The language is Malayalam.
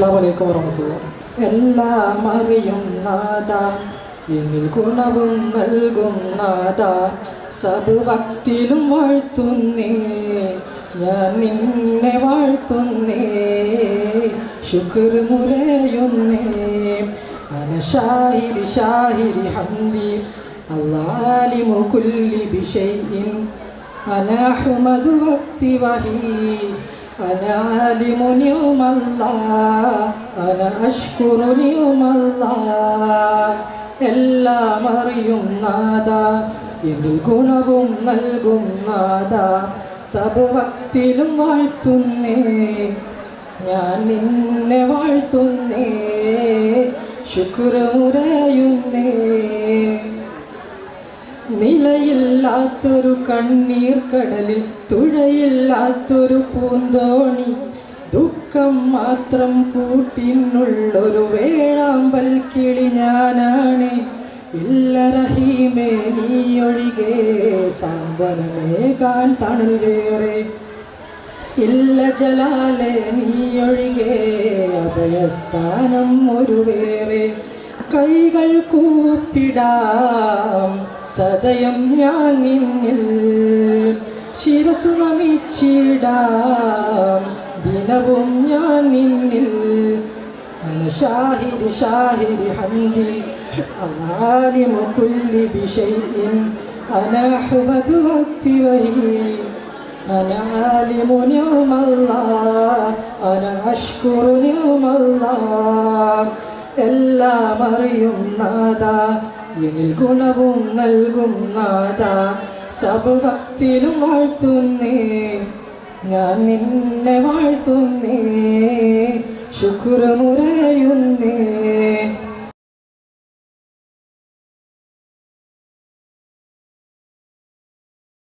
അസ്സലാമു അലൈക്കും വറഹ്മത്തുള്ളാഹി. എല്ലാം അറിയും നാഥ, എന്നിൽ ഗുണവും നൽകും നാഥ, സബ് ഭക്തിയിലും വാഴ്ത്തുന്നേ, ഞാൻ നിന്നെ വാഴ്ത്തുന്നേ, ശുക്ർ മുരയുന്നേ. അന ഷാഹിരി ഷാഹിരി ഹംദി അല്ലാലിമു കുല്ലി ബിശൈഇൻ, അന അഹ്മദു വക്തി വഹി, അന ആലിമു നിഉമല്ലാഹ്, അന അഷ്കുറു നിഉമല്ലാഹ്. എല്ലാം അറിയും നാഥ, എന്നിൽ ഗുണവും നൽകും നാഥ, സബ് ഭക്തിയിലും വാഴ്ത്തുന്നേ, ഞാൻ നിന്നെ വാഴ്ത്തുന്നേ, ശുക്ർ മുരയുന്നേ. നിലയില്ലാത്തൊരു കണ്ണീർ കടലിൽ തുഴയില്ലാത്തൊരു പൂന്തോണി, ദുഃഖം മാത്രം കൂട്ടിനുള്ളൊരു വേഴാമ്പൽ കിളി ഞാനാണ്. ഇല്ല റഹീമേ നീയൊഴികെ സാന്ത്വനമേകാൻ തണൽ വേറെ, ഇല്ല ജലാലേ നീയൊഴികെ അഭയസ്ഥാനം ഒരു വേറെ. കൈകൾ കൂപ്പിടാം സദയം ഞാൻ നിന്നിൽ, ശിരസു നമിച്ചിടാം ദിനവും ഞാൻ നിന്നിൽ. അന ഷാഹിരി ഷാഹിരി ഹംദി അലാലിമു കുല്ലി ബിശൈഇൻ, അന അഹ്മദു വക്തി വഹി, അന ആലിമു നിഉമല്ലാഹ്, അന അഷ്കുറു നിഉമല്ലാഹ്. എല്ലാം അറിയും നാഥ, എന്നിൽ ഗുണവും നൽകും നാഥ, സബ് ഭക്തിയിലും വാഴ്ത്തുന്നേ, ഞാൻ നിന്നെ വാഴ്ത്തുന്നേ, ശുക്ർ